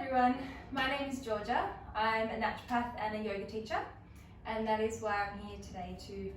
everyone, my name is Georgia. I'm a naturopath and a yoga teacher, and that is why I'm here today to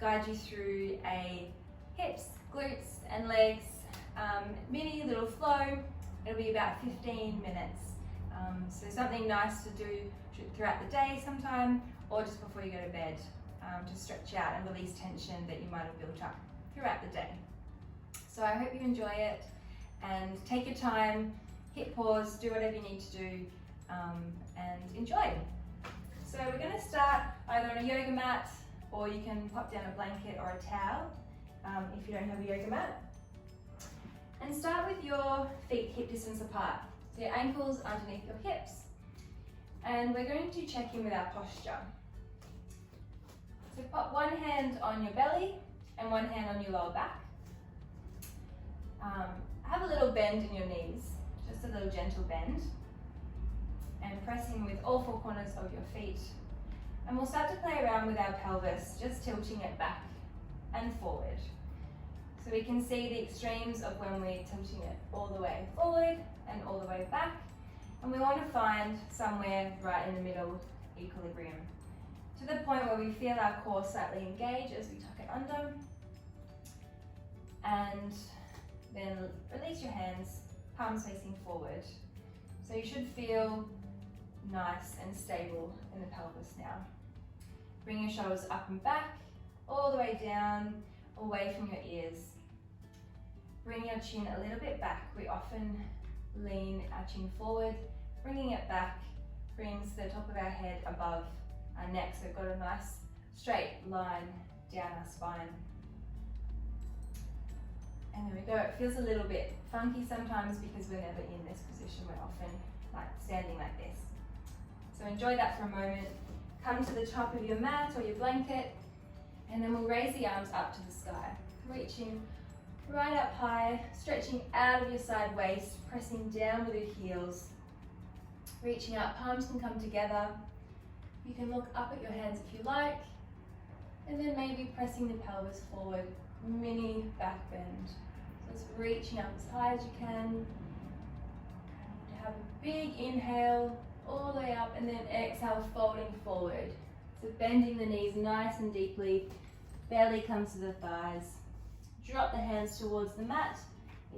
guide you through a hips, glutes and legs mini little flow. It'll be about 15 minutes. So something nice to do throughout the day sometime, or just before you go to bed, to stretch out and release tension that you might have built up throughout the day. So I hope you enjoy it and take your time, hit pause, do whatever you need to do, and enjoy. So we're going to start either on a yoga mat, or you can pop down a blanket or a towel if you don't have a yoga mat. And start with your feet hip distance apart, so your ankles underneath your hips. And we're going to check in with our posture. So pop one hand on your belly and one hand on your lower back. Have a little bend in your knees, just a little gentle bend, and pressing with all four corners of your feet. And we'll start to play around with our pelvis, just tilting it back and forward. So we can see the extremes of when we're tilting it all the way forward and all the way back. And we want to find somewhere right in the middle, equilibrium, to the point where we feel our core slightly engage as we tuck it under. And then release your hands, palms facing forward. So you should feel nice and stable in the pelvis now. Bring your shoulders up and back, all the way down, away from your ears. Bring your chin a little bit back. We often lean our chin forward. Bringing it back brings the top of our head above our neck, so we've got a nice straight line down our spine. And there we go. It feels a little bit funky sometimes because we're never in this position. We're often like standing like this. So enjoy that for a moment. Come to the top of your mat or your blanket, and then we'll raise the arms up to the sky. Reaching right up high, stretching out of your side waist, pressing down with your heels. Reaching out, palms can come together. You can look up at your hands if you like, and then maybe pressing the pelvis forward, mini back bend. So it's reaching up as high as you can. Have a big inhale all the way up, and then exhale, folding forward. So bending the knees nice and deeply, belly comes to the thighs. Drop the hands towards the mat.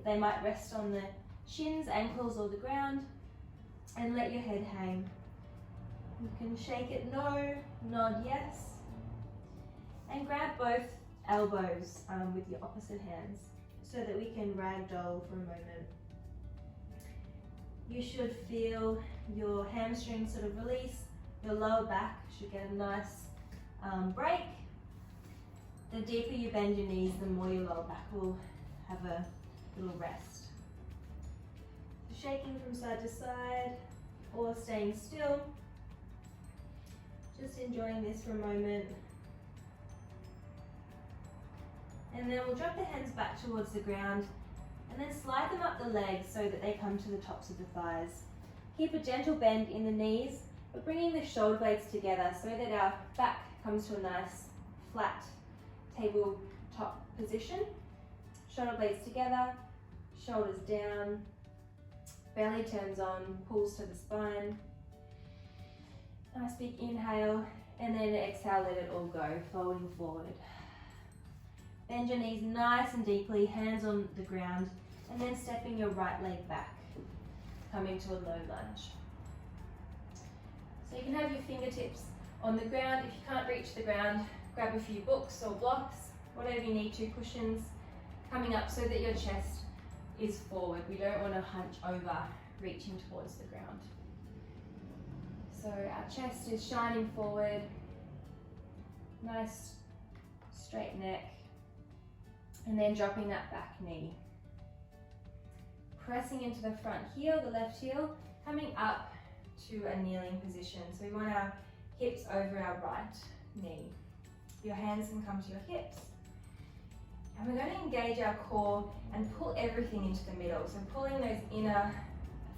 They might rest on the shins, ankles, or the ground, and let your head hang. You can shake it no, nod yes, and grab both elbows with your opposite hands so that we can ragdoll for a moment. You should feel your hamstrings sort of release, your lower back should get a nice break. The deeper you bend your knees, the more your lower back will have a little rest. Shaking from side to side or staying still. Just enjoying this for a moment. And then we'll drop the hands back towards the ground and then slide them up the legs so that they come to the tops of the thighs. Keep a gentle bend in the knees, but bringing the shoulder blades together so that our back comes to a nice flat tabletop position. Shoulder blades together, shoulders down, belly turns on, pulls to the spine. Nice big inhale, and then exhale, let it all go, folding forward. Bend your knees nice and deeply, hands on the ground, and then stepping your right leg back, coming to a low lunge. So you can have your fingertips on the ground. If you can't reach the ground, grab a few books or blocks, whatever you need to, cushions, coming up so that your chest is forward. We don't want to hunch over, reaching towards the ground. So our chest is shining forward, nice straight neck, and then dropping that back knee. Pressing into the front heel, the left heel, coming up to a kneeling position. So we want our hips over our right knee. Your hands can come to your hips. And we're going to engage our core and pull everything into the middle. So pulling those inner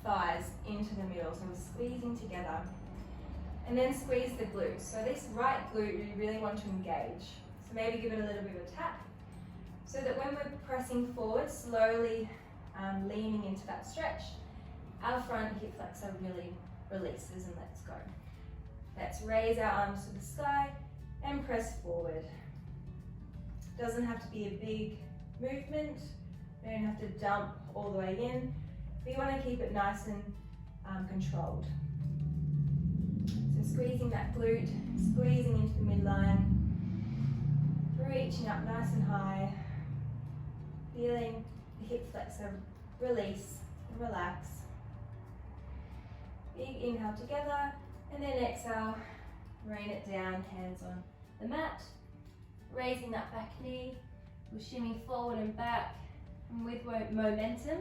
thighs into the middle. So we're squeezing together. And then squeeze the glutes. So this right glute we really want to engage. So maybe give it a little bit of a tap, so that when we're pressing forward, slowly leaning into that stretch, our front hip flexor really releases and lets go. Let's raise our arms to the sky and press forward. Doesn't have to be a big movement. We don't have to dump all the way in. We want to keep it nice and controlled. So squeezing that glute, squeezing into the midline, reaching up nice and high, feeling the hip flexor release and relax. Big inhale together, and then exhale, rain it down, hands on the mat. Raising that back knee, we'll shimmy forward and back, and with momentum,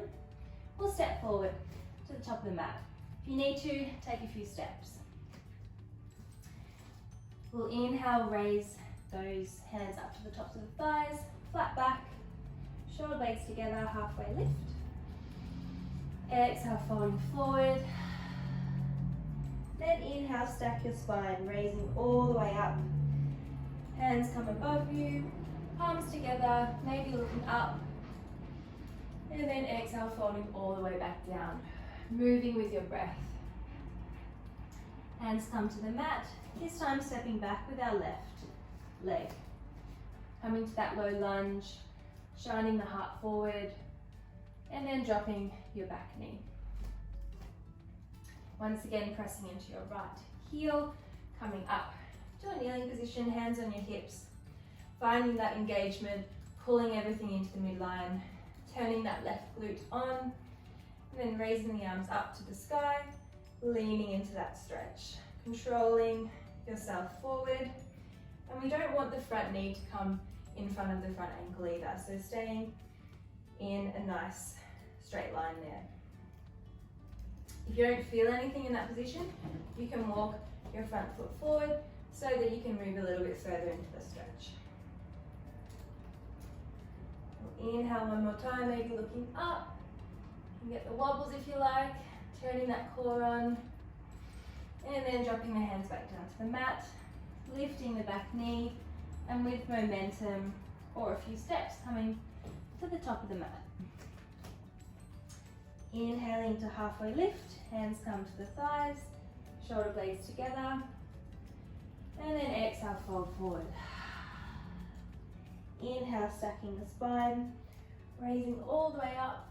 we'll step forward to the top of the mat. If you need to, take a few steps. We'll inhale, raise those hands up to the tops of the thighs, flat back, shoulder blades together, halfway lift. Exhale, folding forward. Then inhale, stack your spine, raising all the way up. Hands come above you, palms together, maybe looking up. And then exhale, folding all the way back down, moving with your breath. Hands come to the mat, this time stepping back with our left leg. Coming to that low lunge, shining the heart forward, and then dropping your back knee. Once again, pressing into your right heel, coming up to a kneeling position, hands on your hips, finding that engagement, pulling everything into the midline, turning that left glute on, and then raising the arms up to the sky, leaning into that stretch, controlling yourself forward. And we don't want the front knee to come in front of the front ankle either, so staying in a nice straight line there. If you don't feel anything in that position, you can walk your front foot forward so that you can move a little bit further into the stretch. We'll inhale one more time, maybe looking up. You can get the wobbles if you like, turning that core on, and then dropping the hands back down to the mat, lifting the back knee, and with momentum or a few steps coming to the top of the mat. Inhaling to halfway lift, hands come to the thighs, shoulder blades together, and then exhale, fold forward. Inhale, stacking the spine, raising all the way up,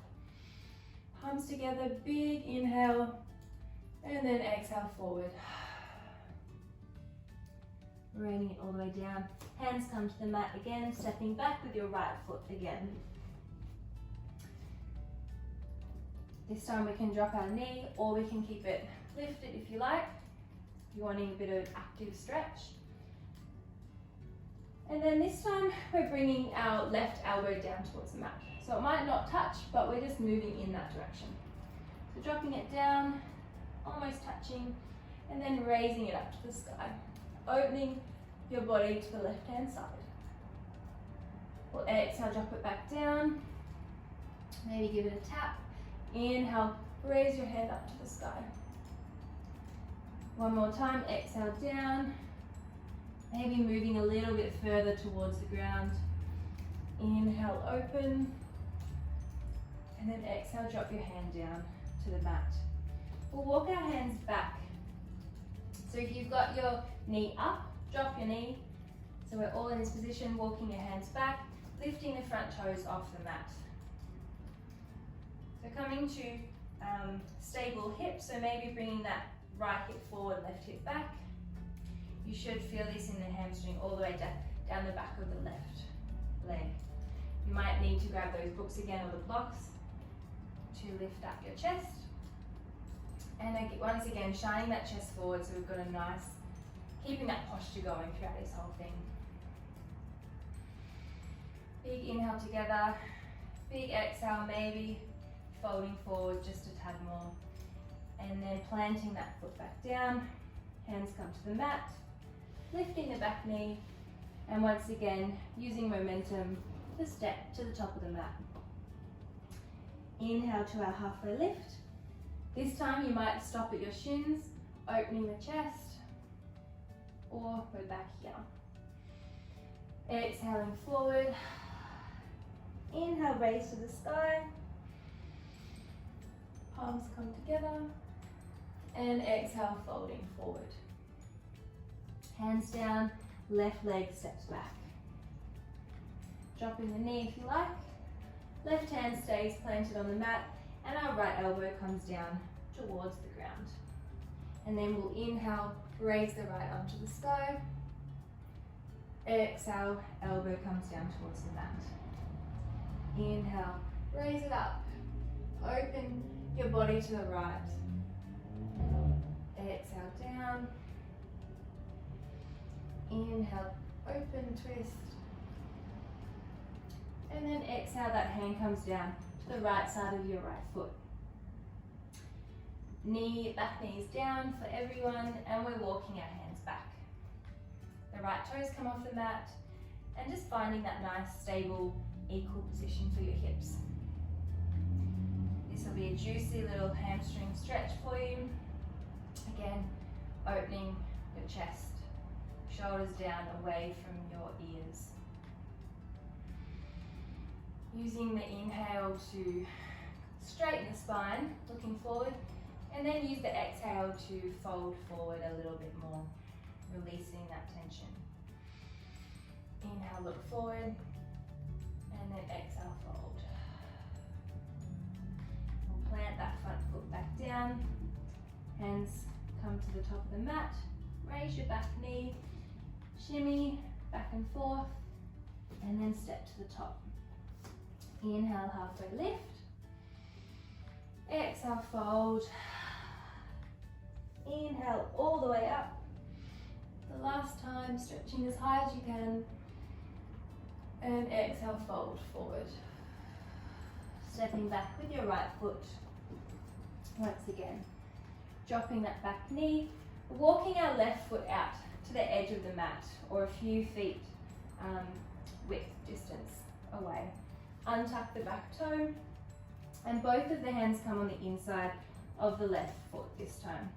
palms together, big inhale, and then exhale, forward. Raining it all the way down. Hands come to the mat again, stepping back with your right foot again. This time we can drop our knee, or we can keep it lifted if you like. If you're wanting a bit of active stretch. And then this time we're bringing our left elbow down towards the mat. So it might not touch, but we're just moving in that direction. So dropping it down, almost touching, and then raising it up to the sky. Opening your body to the left-hand side. We'll exhale, drop it back down. Maybe give it a tap. Inhale, raise your head up to the sky. One more time, exhale down. Maybe moving a little bit further towards the ground. Inhale, open. And then exhale, drop your hand down to the mat. We'll walk our hands back. So if you've got your knee up, drop your knee. So we're all in this position, walking your hands back, lifting the front toes off the mat. So coming to stable hips, so maybe bringing that right hip forward, left hip back. You should feel this in the hamstring all the way down the back of the left leg. You might need to grab those books again or the blocks to lift up your chest. And once again, shining that chest forward so we've got a nice, keeping that posture going throughout this whole thing. Big inhale together, big exhale, maybe folding forward just a tad more. And then planting that foot back down, hands come to the mat, lifting the back knee, and once again, using momentum to step to the top of the mat. Inhale to our halfway lift. This time you might stop at your shins, opening the chest, or go back here. Exhaling forward. Inhale, raise to the sky. palms come together. And exhale, folding forward. Hands down, left leg steps back. Dropping the knee if you like. Left hand stays planted on the mat and our right elbow comes down towards the ground. And then we'll inhale, raise the right arm to the sky. Exhale, elbow comes down towards the mat. Inhale, raise it up. Open your body to the right. Exhale, down. Inhale, open, twist. And then exhale, that hand comes down to the right side of your right foot. Back knees down for everyone, and we're walking our hands back. The right toes come off the mat, and just finding that nice, stable, equal position for your hips. This will be a juicy little hamstring stretch for you. Again, opening your chest, shoulders down away from your ears. Using the inhale to straighten the spine, looking forward, and then use the exhale to fold forward a little bit more, releasing that tension. Inhale, look forward, and then exhale, fold. We'll plant that front foot back down, hands come to the top of the mat, raise your back knee, shimmy back and forth, and then step to the top. Inhale, halfway lift. Exhale, fold. Inhale all the way up. The last time, stretching as high as you can. And exhale, fold forward. Stepping back with your right foot. Once again, dropping that back knee. Walking our left foot out to the edge of the mat or a few feet width distance away. Untuck the back toe, and both of the hands come on the inside of the left foot this time.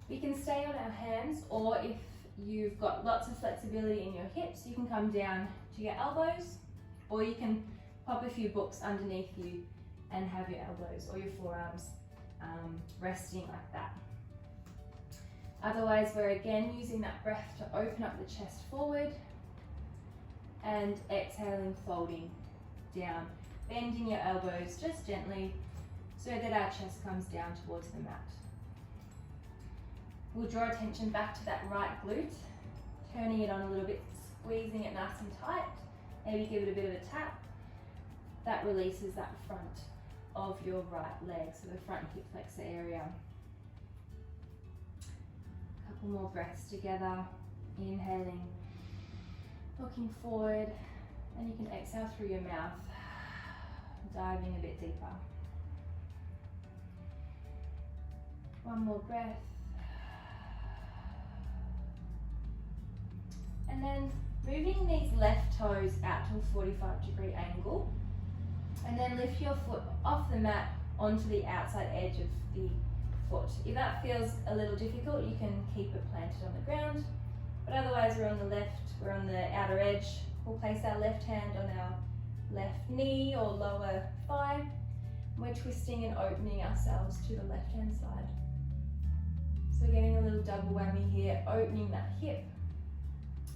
We can stay on our hands, or if you've got lots of flexibility in your hips, you can come down to your elbows, or you can pop a few books underneath you and have your elbows or your forearms resting like that. Otherwise, we're again using that breath to open up the chest forward, and exhaling, folding down, bending your elbows just gently so that our chest comes down towards the mat. We'll draw attention back to that right glute, turning it on a little bit, squeezing it nice and tight, maybe give it a bit of a tap. That releases that front of your right leg, so the front hip flexor area. A couple more breaths together, inhaling, looking forward, and you can exhale through your mouth, diving a bit deeper. One more breath. And then moving these left toes out to a 45-degree angle, and then lift your foot off the mat onto the outside edge of the foot. If that feels a little difficult, you can keep it planted on the ground. But otherwise, we're on the left, we're on the outer edge. We'll place our left hand on our left knee or lower thigh. We're twisting and opening ourselves to the left-hand side. So getting a little double whammy here, opening that hip,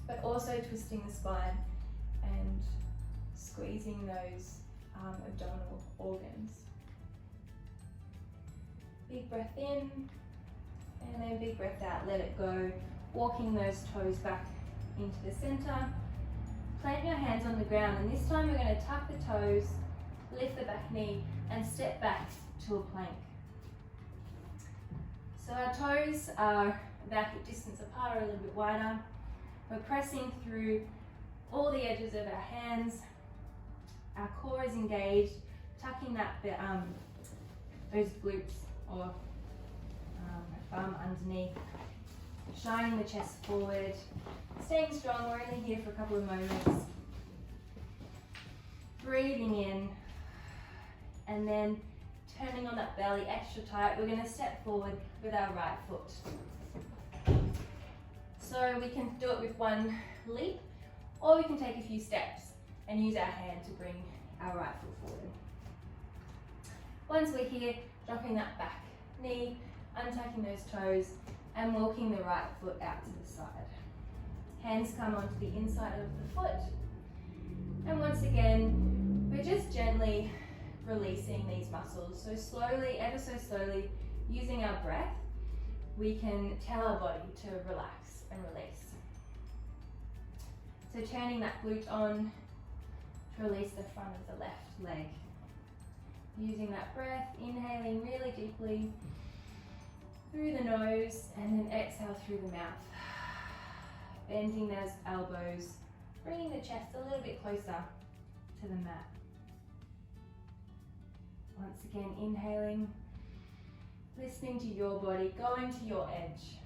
but also twisting the spine and squeezing those abdominal organs. Big breath in, and then big breath out, let it go. Walking those toes back into the center. Plant your hands on the ground, and this time we're going to tuck the toes, lift the back knee, and step back to a plank. So our toes are about hip distance apart or a little bit wider. We're pressing through all the edges of our hands. Our core is engaged, tucking that those glutes or bum underneath. Shining the chest forward, staying strong. We're only here for a couple of moments. Breathing in, and then turning on that belly extra tight. We're going to step forward with our right foot. So we can do it with one leap, or we can take a few steps and use our hand to bring our right foot forward. Once we're here, dropping that back knee, untucking those toes, and walking the right foot out to the side. Hands come onto the inside of the foot. And once again, we're just gently releasing these muscles. So slowly, ever so slowly, using our breath, we can tell our body to relax and release. So turning that glute on to release the front of the left leg. Using that breath, inhaling really deeply through the nose and then exhale through the mouth. Bending those elbows, bringing the chest a little bit closer to the mat. Once again, inhaling, listening to your body, going to your edge.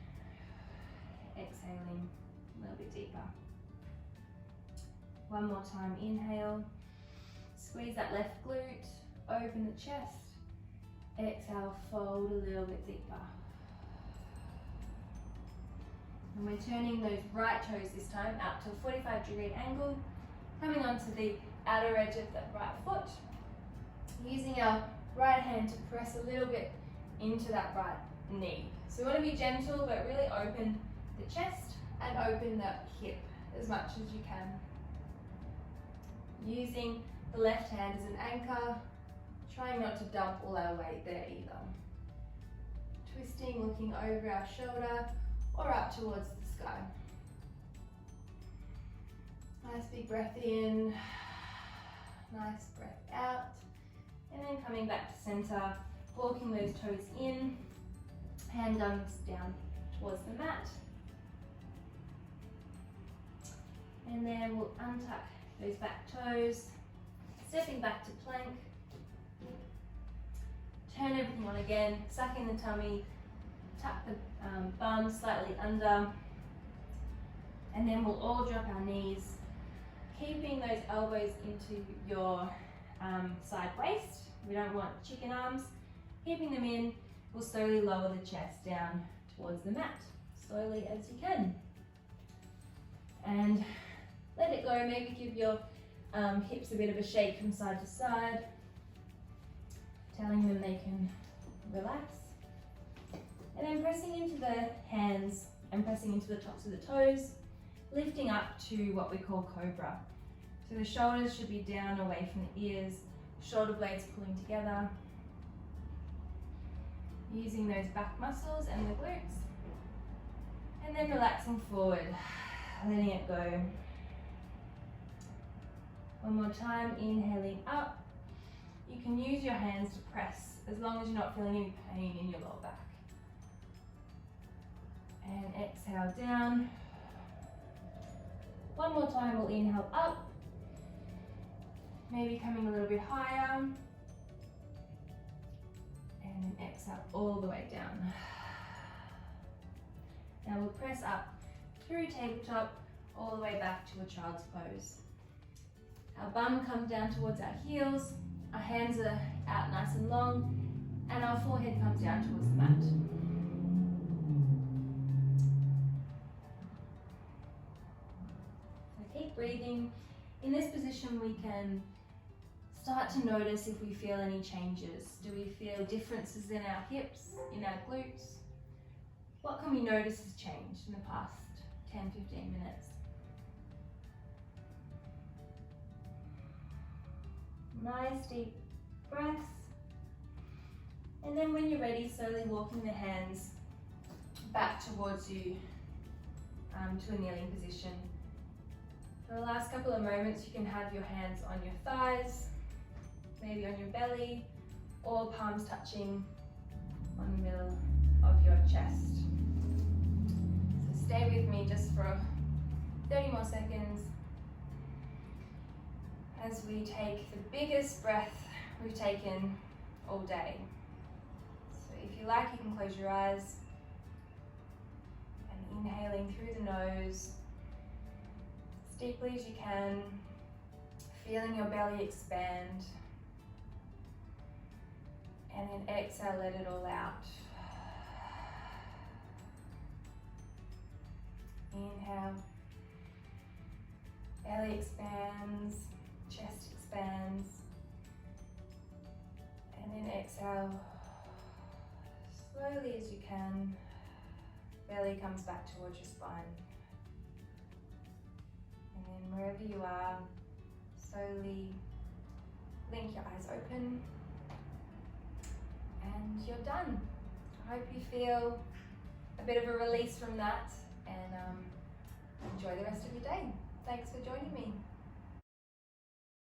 Exhaling a little bit deeper. One more time, inhale, squeeze that left glute, open the chest. Exhale, fold a little bit deeper. And we're turning those right toes this time out to a 45-degree angle, coming onto the outer edge of that right foot, using our right hand to press a little bit into that right knee. So we want to be gentle, but really open the chest and open the hip as much as you can. Using the left hand as an anchor, trying not to dump all our weight there either. Twisting, looking over our shoulder or up towards the sky. Nice big breath in, nice breath out, and then coming back to center, walking those toes in, handguns down towards the mat. And then we'll untuck those back toes, stepping back to plank. Turn everything on again, suck in the tummy, tuck the bum slightly under, and then we'll all drop our knees, keeping those elbows into your side waist. We don't want chicken arms. Keeping them in, we'll slowly lower the chest down towards the mat, slowly as you can. And let it go, maybe give your hips a bit of a shake from side to side, telling them they can relax. And then pressing into the hands and pressing into the tops of the toes, lifting up to what we call cobra. So the shoulders should be down away from the ears, shoulder blades pulling together. Using those back muscles and the glutes. And then relaxing forward, letting it go. One more time, inhaling up. You can use your hands to press as long as you're not feeling any pain in your lower back. And exhale down. One more time, we'll inhale up. Maybe coming a little bit higher. And then exhale all the way down. Now we'll press up through tabletop all the way back to a child's pose. Our bum comes down towards our heels, our hands are out nice and long, and our forehead comes down towards the mat. So keep breathing. In this position we can start to notice if we feel any changes. Do we feel differences in our hips, in our glutes? What can we notice has changed in the past 10-15 minutes? Nice deep breaths. And then when you're ready, slowly walking the hands back towards you to a kneeling position. For the last couple of moments, you can have your hands on your thighs, maybe on your belly, or palms touching on the middle of your chest. So stay with me just for 30 more seconds as we take the biggest breath we've taken all day. So if you like, you can close your eyes and inhaling through the nose as deeply as you can, feeling your belly expand, and then exhale, let it all out. Inhale, belly expands, chest expands, and then exhale. slowly as you can, belly comes back towards your spine. And then wherever you are, slowly blink your eyes open and you're done. I hope you feel a bit of a release from that and enjoy the rest of your day. Thanks for joining me.